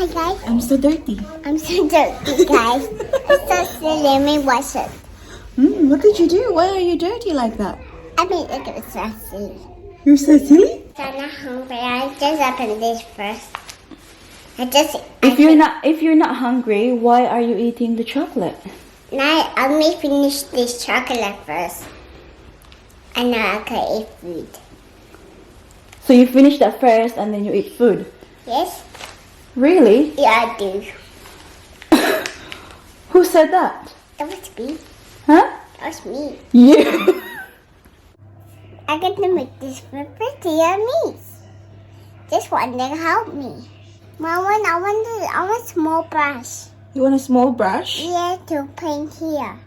Hi guys. I'm so dirty. I'm so dirty, guys. I'm so silly. Let me wash it. What did you do? Why are you dirty like that? I mean, it was so silly. You're so silly. I'm not hungry. I just open this first. If you're not hungry, why are you eating the chocolate? Now I may finish this chocolate first. And now I can eat food. So you finish that first and then you eat food? Yes? Really? Yeah, I do. Who said that? That was me. Huh? That was me. You. I get to make this for pretty yummy. This one didn't help me. I want a small brush. You want a small brush? Yeah, to paint here.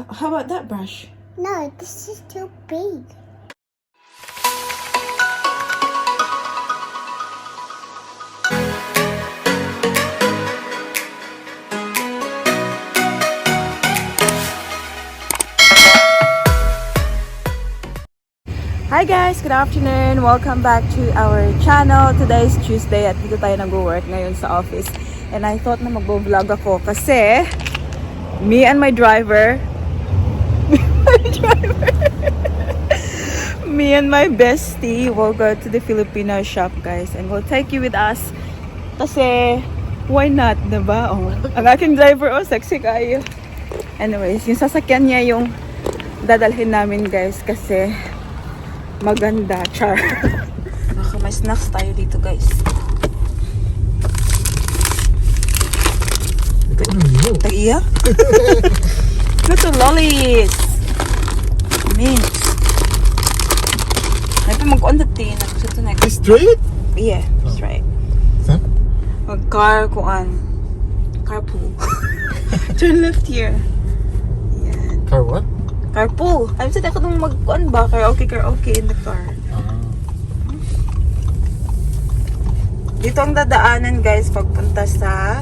How about that brush? No, this is too big. Hi guys! Good afternoon! Welcome back to our channel. Today is Tuesday at dito tayo nag-work ngayon sa office. And I thought na mag-vlog ako kasi me and my driver me and my bestie will go to the Filipina shop guys and we'll take you with us kasi why not, diba? Oh, ang aking driver, oh, sexy kayo. Anyways, yung sasakyan niya yung dadalhin namin guys kasi maganda, char. May snacks tayo dito guys. Tag-iya? Ito lollies. Mint. Ay pa mag-on the tin. Straight? Yeah, that's right. Huh? Mag-car kuan. Carpool. Turn left here. Yan. Car what? Carpool. I'm saying ako nung mag-kuan ba? Karaoke in the car. Dito ang dadaanan guys pagpunta sa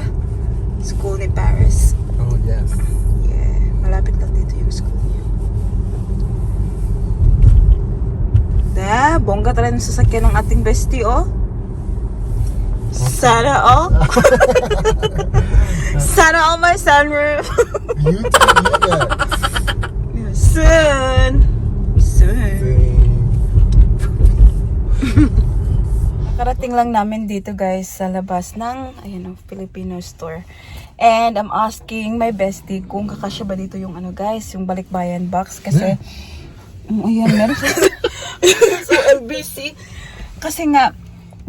school ni Paris. Oh, yes. Yeah, malapit lang dito yung school niya. Bongga talaga ng sasakyan ng ating bestie, oh. Sana all. Sana all my sunroof. You tell me that. Soon. Karating lang namin dito guys sa labas ng ayan, Filipino store. And I'm asking my bestie kung kakasya ba dito yung ano guys, yung Balikbayan box kasi ayan, meron sa LBC. Kasi nga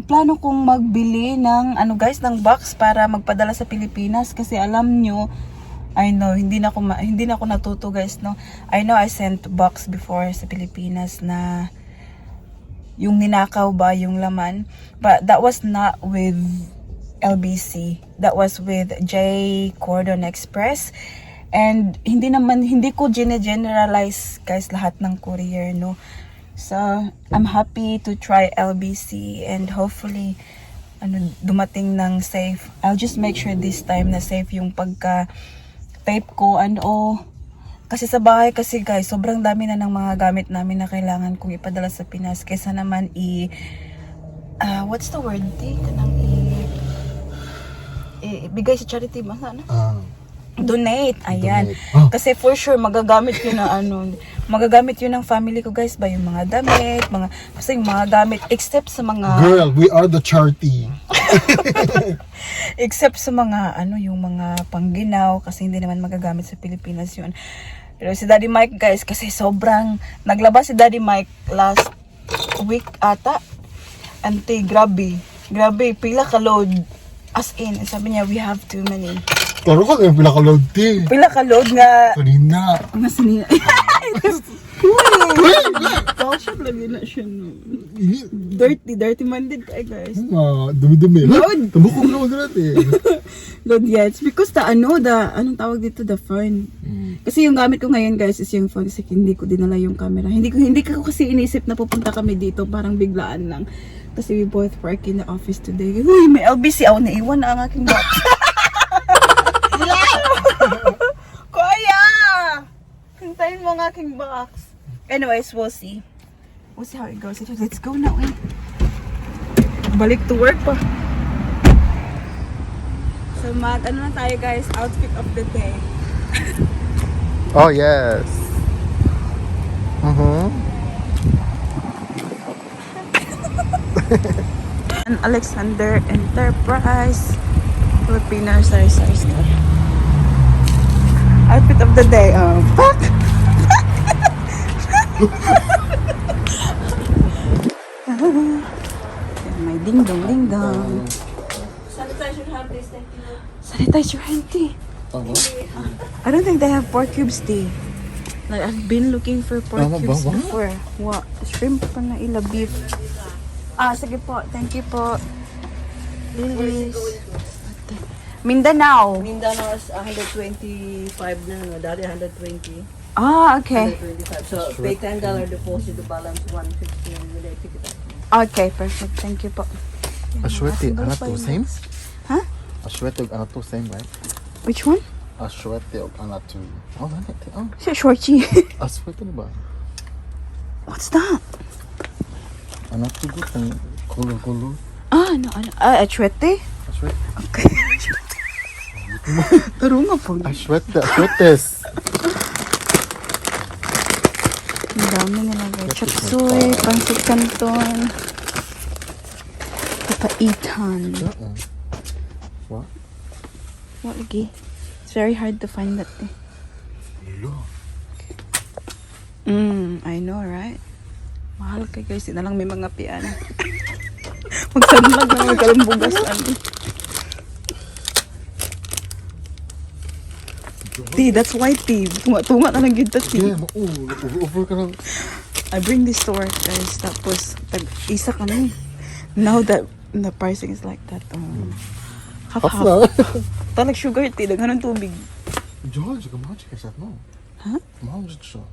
plano kong magbili ng ano guys, ng box para magpadala sa Pilipinas kasi alam nyo, I know hindi na ako natuto guys, no. I know I sent box before sa Pilipinas na yung ninakaw ba yung laman, but that was not with LBC, that was with J Cordon Express. And hindi ko generalize guys lahat ng courier, no. So I'm happy to try LBC and hopefully dumating ng safe. I'll just make sure this time na safe yung pagka tape ko and all. Kasi sa bahay kasi guys, sobrang dami na ng mga gamit namin na kailangan kong ipadala sa Pinas. Kesa naman what's the word? Ibigay sa charity ba? Donate. Ayan. Donate. Oh. Kasi for sure, magagamit yun na magagamit yun ng family ko guys ba? Yung mga damit, kasi yung mga gamit, except sa mga... Girl, we are the charity. Except sa mga, yung mga pangginaw, kasi hindi naman magagamit sa Pilipinas yun. Pero si Daddy Mike guys, kasi sobrang, naglabas si Daddy Mike last week ata. Ante, grabe, pila ka load. As in, sabi niya, we have too many. Klaro ka yung pila ka load, ti. Pila ka load nga. Kanina. Nasa niya. Shot lagi na siya, no. Dirty minded ka guys. Dumi-dumi. Load. Tabukong load natin. Load, yeah. It's because anong tawag dito, the phone. Kasi yung gamit ko ngayon guys is yung phone kasi hindi ko dinala yung camera. Hindi ko kasi inisip na pupunta kami dito, parang biglaan lang. Kasi we both work in the office today. Uy, may LBC ako, naiwan na ang aking box. Kuya! Hintayin mo ang aking box. Anyways, we'll see. We'll see how it goes. Let's go now, eh. Balik to work pa. So ano na tayo guys, outfit of the day. Oh, yes. And Alexander Enterprise Filipina sari-sari store. Outfit of the day. Oh, fuck! May ding-dong, ding-dong. Sanitize your hand, Sanitize your hand, tea. I don't think they have pork cubes, tea. Like, I've been looking for pork cubes before. What? Shrimp pa na ila, beef. Sige po. Thank you po. Lilies. Mindanao. Mindanao is 125 na, dati 120. Okay. 125. So, pay $10 deposit, the balance 150 and then take it out. Okay, perfect. Thank you po. Ashwete, ano to, same? Huh? Ashwete, ano to, same, right? Which one? Ashwete, ano to. Oh, ano to? Oh, Siya, shorty. Ashwete na ba? What's that? Ano to, good, ang color. No. Achwete? Ashwete. Okay. Taro nga po. Ashwete, ashwetes. Ang dami nila guys. Chop suey, pancit canton, papaitan. What? What lagi? It's very hard to find that eh. I know, right? Mahal kay guys. Di na lang may mga piano. Magsanlag na may kalumbugasan. Tea, that's white tea. Tunga-tunga na lang yun ta tea. Yeah, over ka lang. I bring this to work guys. Tapos, isa ka na eh. Now that the pricing is like that. Half. Talag sugar tea. Daghan ng tubig. George, kamahal siya kasi no. Huh? Mahal siya.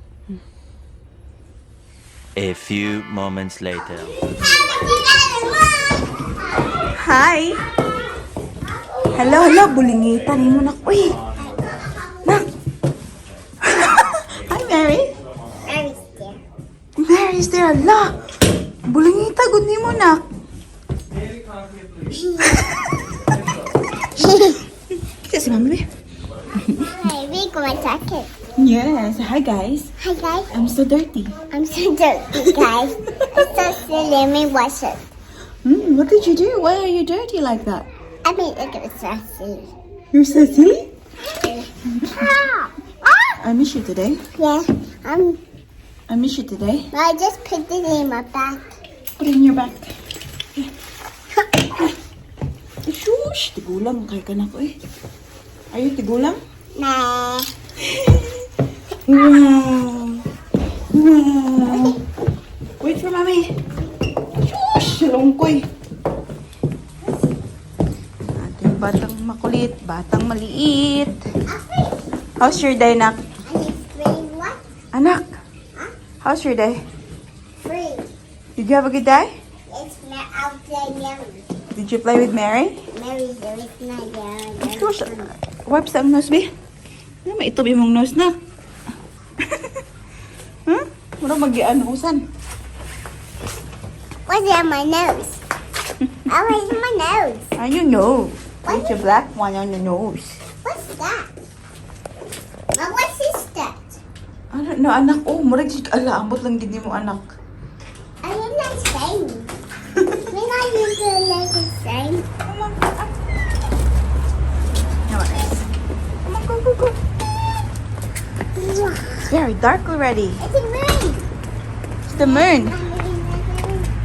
A few moments later. Hi! Hello, bulingitan mo na. Uy! Nak! Hi, Mary! Mary's there. Mary's there, ala! Bulingita, good ni mo, nak. Kita si Mami. Hey, we go my jacket. Yes, hi guys. Hi guys. I'm so dirty. I'm so dirty, guys. I'm so silly. Let me wash it. What did you do? Why are you dirty like that? I mean, it was so silly. You're so silly. Ah! I miss you today. Yeah, I miss you today. I just put it in my back. Put it in your back. Shush! Tigulang kay ka na ko eh. Are you tigulang? Nah. Wow! Wait for mommy. Shush! Lungkoy. Ating batang makulit, batang maliit. How's your day, nak? I free what? Anak, how's your day? Free. Did you have a good day? It's not out there, Mary. Did you play with Mary? Mary, there is not there. Shush! Wipes ang nose, be. May ito mong nose na. Huh? Mura mag-ianusan. What's on my nose? Oh, where's my nose? On your nose. There's a black one on your nose. What's that? Now, what is that? Ano, no, anak. Oh, murag si ala, ambot lang gini mo, anak. I don't like same. When I use the like the same. Come on, up. Come on, go. It's very dark already. It's a moon. It's the moon.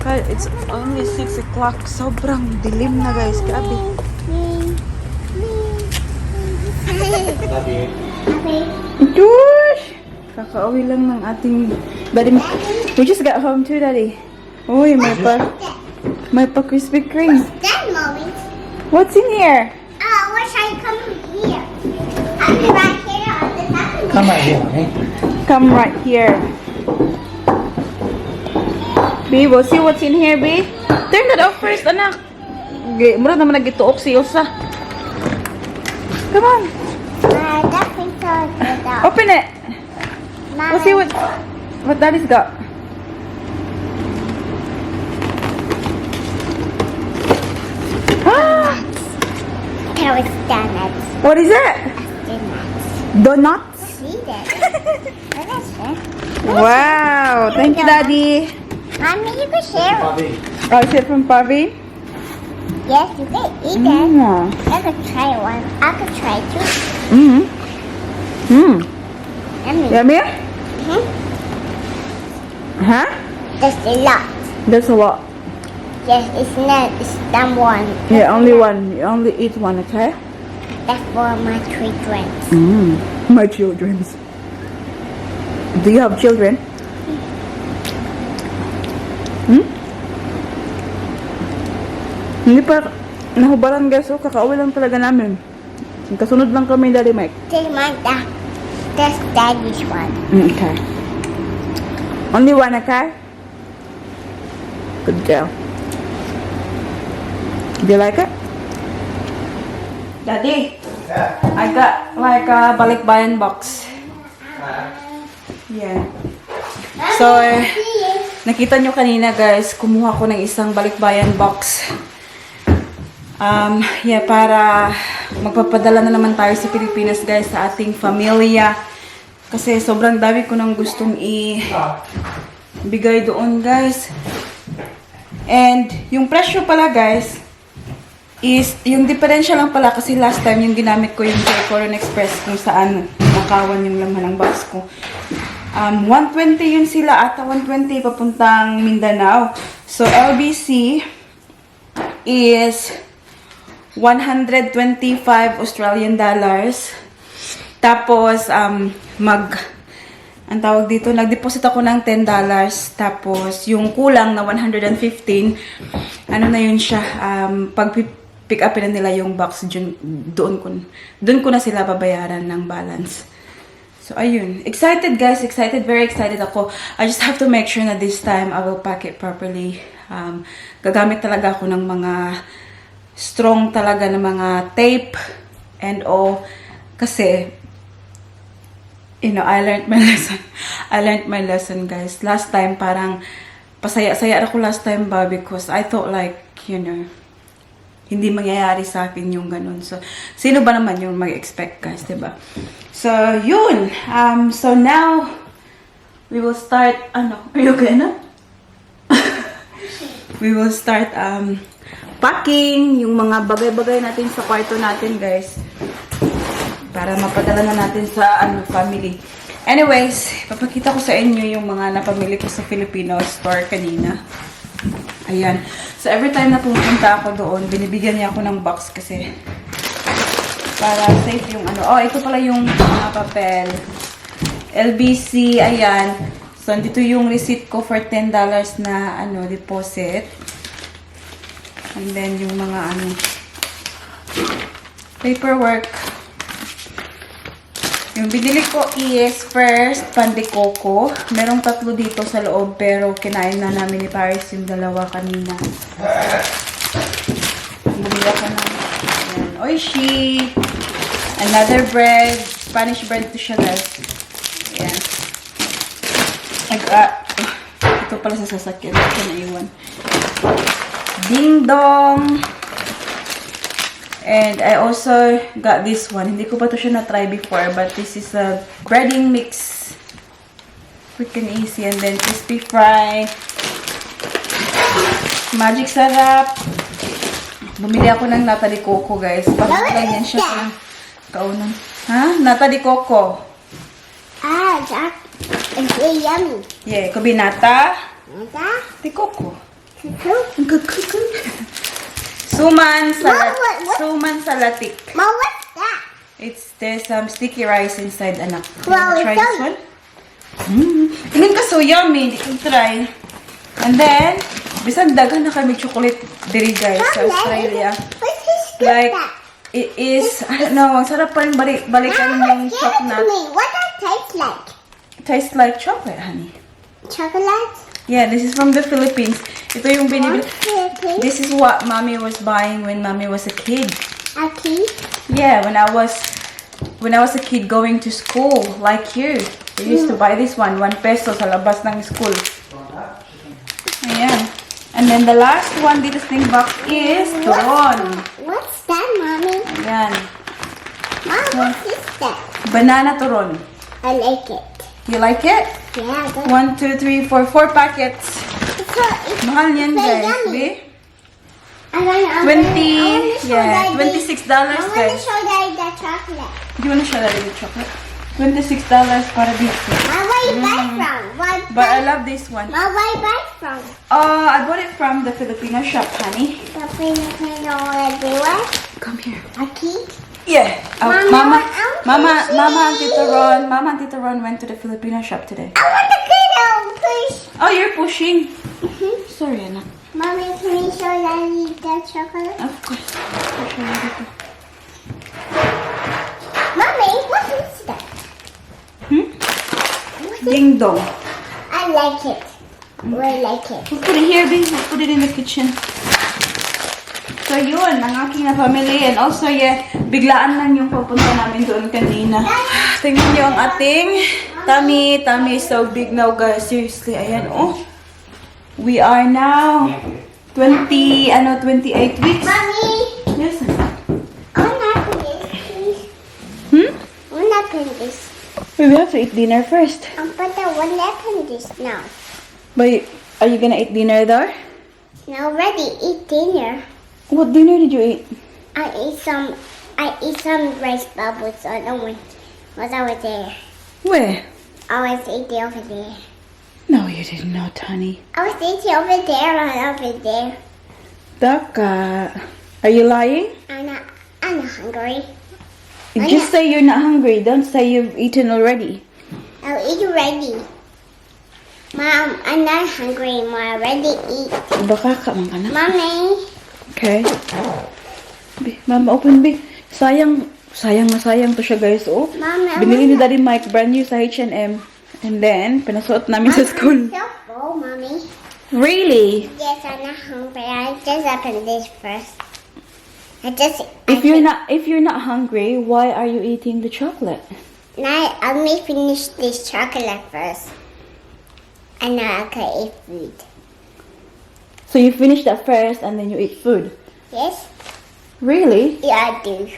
But it's only 6 o'clock. Sobrang dilim na, guys. Grabe. Josh! Kakauwi lang ng ating daddy. We just got home too, daddy. Uy, may pa Krispy Kreme. That moment. What's in here? Oh, I wish I come here. I'll be right here on the top. Come right here, eh? Come right here. B, we'll see what's in here, B. Turn that off first, anak. Okay, mura naman nagituok si Ilsa. Come on. That thing's so good. Open it. We'll see what daddy's got. Can I No, it's donuts. What is it? Donuts. Donuts? See that? What is it? Wow. Thank you, Daddy. Mommy, you can share it. Oh, is it from Pavi? Yes, you can eat it. I could try one. I could try two. Yummy. Yummy? Mhm. Huh? That's a lot. That's a lot. Yes, it's not. It's that one. Yeah, only one. You only eat one, okay? That's for my children. My children's. Do you have children? Hindi pa nahubaran guys, so kakauwi lang talaga namin. Kasunod lang kami, Daddy Mike. That's Daddy's one. Okay. Only one, okay? Good girl. Do you like it? Daddy, I got like a Balikbayan box. Yeah. So, nakita nyo kanina guys, kumuha ko ng isang Balikbayan box. Yeah, para magpapadala na naman tayo sa Pilipinas guys sa ating pamilya. Kasi sobrang dami ko nang gustong ibigay doon guys. And yung presyo pala guys, is yung diferensya lang pala kasi last time yung ginamit ko yung kay Foreign Express kung saan nakawan yung laman ng box ko. 120 yun sila ata 120 papuntang Mindanao. So LBC is 125 Australian dollars. Tapos ang tawag dito, nag-deposit ako ng $10. Tapos yung kulang na 115, ano na yun siya, pag-pick up na nila yung box, doon ko na sila babayaran ng balance. So, ayun. Excited guys, excited, very excited ako. I just have to make sure na this time I will pack it properly. Gagamit talaga ako ng mga strong talaga na mga tape and all. Kasi, you know, I learned my lesson. I learned my lesson, guys. Last time, parang pasaya-saya ako last time ba because I thought like, you know, hindi mangyayari sa akin yung ganun. So, sino ba naman yung mag-expect, guys, diba? So, yun. So, now, we will start, are you okay na? We will start, packing yung mga bagay-bagay natin sa kwarto natin, guys. Para mapadala na natin sa family. Anyways, papakita ko sa inyo yung mga napamili ko sa Filipino store kanina. Ayan. So, every time na pumunta ako doon, binibigyan niya ako ng box kasi para safe yung ito pala yung papel. LBC, ayan. So, dito yung receipt ko for $10 na deposit. And then, yung mga paperwork. Yung binili ko is first, pandikoko. Merong 3 dito sa loob, pero kinain na namin ni Paris yung 2 kanina. Bumili ako ng oishi. Another bread. Spanish bread to siya, guys. Ayan. Ito pala sa sasakyan. Ito na iwan. Ding dong. And I also got this one. Hindi ko pa to siya na-try before, but this is a breading mix. Quick and easy. And then crispy fry. Magic sarap. Bumili ako ng nata de coco, guys. Pagkakalay yan siya sa kaunan. Ha? Nata de coco. That is really yummy. Yeah, could be nata Nata? de coco. Cuckoo? Good. Suman salat. what? Suman salatik. Mom, what's that? There's some sticky rice inside, anak. Wow, Try it's this one. Tingin ka so yummy. Hindi ko try. And then, bisan daghan na kami chocolate diri guys sa Australia. What's this Like, it is, I don't know, ang sarap pa rin balikan yung chocolate. What does it taste like? It tastes like chocolate, honey. Chocolate? Yeah, this is from the Philippines. Ito yung binibili. Okay. This is what mommy was buying when mommy was a kid. A key? Yeah, when I was a kid going to school, like you. We used to buy this one, 1 peso sa labas ng school. Ayan. And then the last one dito sa box is turon. What's that, Mommy? Yan. Mom, what is that? Banana turon. I like it. You like it? Yeah, that's 1, 2, 3, 4, 4 packets. it's Mahal yan, very guys. yummy. Be? I wanna 20, yeah, $26, I want to guys. show Daddy the chocolate. Do you want to show that with chocolate? $26 para dito. Mom, where you buy from? But I love this one. Mom, where you buy from? I bought it from the Filipino shop, honey. The Filipino everywhere. Come here. Okay. Yeah. Mama, Mama and Tito Ron went to the Filipino shop today. I want to get out, please. Oh, you're pushing. Sorry, anak. Mommy, can you show Daddy the chocolate? Of course. I'll show you dito. Mommy, what is that? Ding dong. I like it. We like it. We'll put it here, babe. We'll put it in the kitchen. So yun, ang aking na family. And also, yeah, biglaan lang yung papunta namin doon kanina. Tingnan nyo ang ating tummy. Tummy is so big now, guys. Seriously, ayan, oh. We are now 28 weeks. Mommy, Yes. I want to open this, please. Hmm? I want to open this. Wait, we have to eat dinner first. But I want to open this now. But are you gonna eat dinner there? Now, ready, eat dinner. What dinner did you eat? I ate some rice bubbles on the one was over there. Where? I was eating over there. No, you didn't know, Tani. I was eating over there and over there. Daka. Are you lying? I'm not hungry. Just say you're not hungry. Don't say you've eaten already. I'll eat already. Mom, I'm not hungry. Mom, I already eat. Baka ka man ka na. Mommy. Okay. Mama, open B. Sayang na sayang to siya, guys. Oh. Mom, I Binili ni wanna- Daddy Mike brand new sa H&M. And then, pinasuot namin sa school. I'm so full, Mommy. Really? Yes, I'm not hungry. I just opened this first. If you're not hungry, why are you eating the chocolate? Now, I may finish this chocolate first. And now I can eat food. So you finish that first and then you eat food. Yes? Really? Yeah, I do.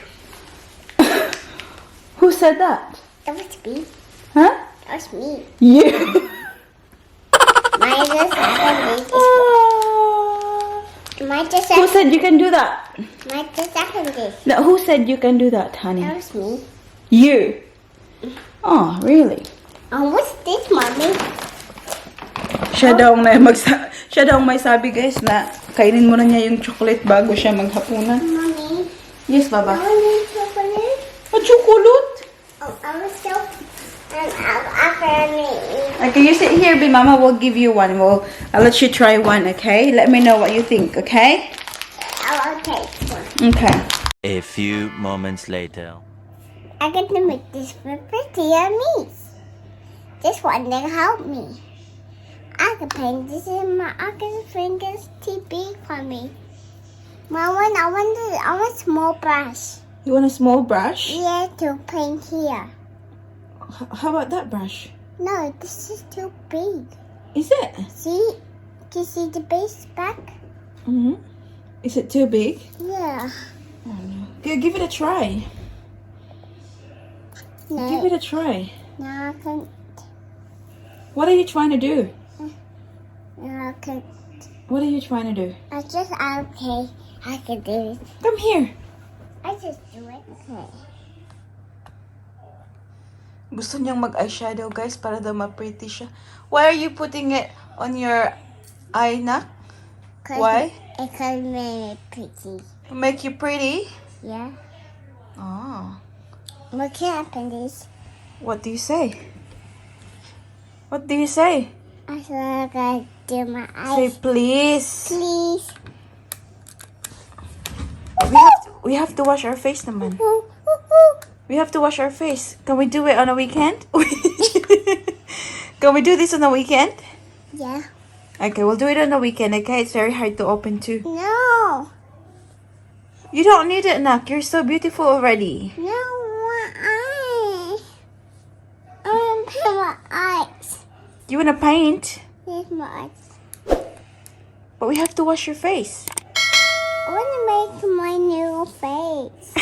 Who said that? That was me. Huh? That was me. You. Mine just happened. Mine just Who happened. said you can do that? Mine just happened. No, who said you can do that, honey? That was me. You. Oh, really? What's this, Mommy? Siya daw may sabi, guys, na kainin muna niya yung chocolate bago siya maghapunan. Mommy. Yes, I Baba. want chocolate. A chocolate? Oh, I was so. And after I eat. Okay, you sit here, babe. Mama will give you one. I'll let you try one, okay? Let me know what you think, okay? I'll take one. Okay. A few moments later. I get to make this for pretty yummy. This one will help me. I can paint this in my fingers too big for me. I want small brush. You want a small brush? Yeah, to paint here. How about that brush? No, this is too big. Is it? See? Do you see the base back? Mm-hmm. Is it too big? Yeah. Oh, no. Give it a try. No, Give it a try. no, I can't. What are you trying to do? No, I can't. What are you trying to do? I just, okay. I can do it. Come here. I just do it. Okay. Gusto niyang mag-eyeshadow, guys, para daw ma-pretty siya. Why are you putting it on your eye, nak? Why? It can make me pretty. Make you pretty? Yeah. Oh. What can happen is, What do you say? What do you say? I swear I gotta do my Say eyes. please. Please. We have to wash our face naman. Ooh, ooh, ooh. We have to wash our face. Can we do it on a weekend? Can we do this on a weekend? Yeah. Okay, we'll do it on a weekend, okay? It's very hard to open too. No. You don't need it, Nak. You're so beautiful already. No, my eyes. I want to paint my eyes. You wanna paint? Here's my eyes. But we have to wash your face. I want to make my new face.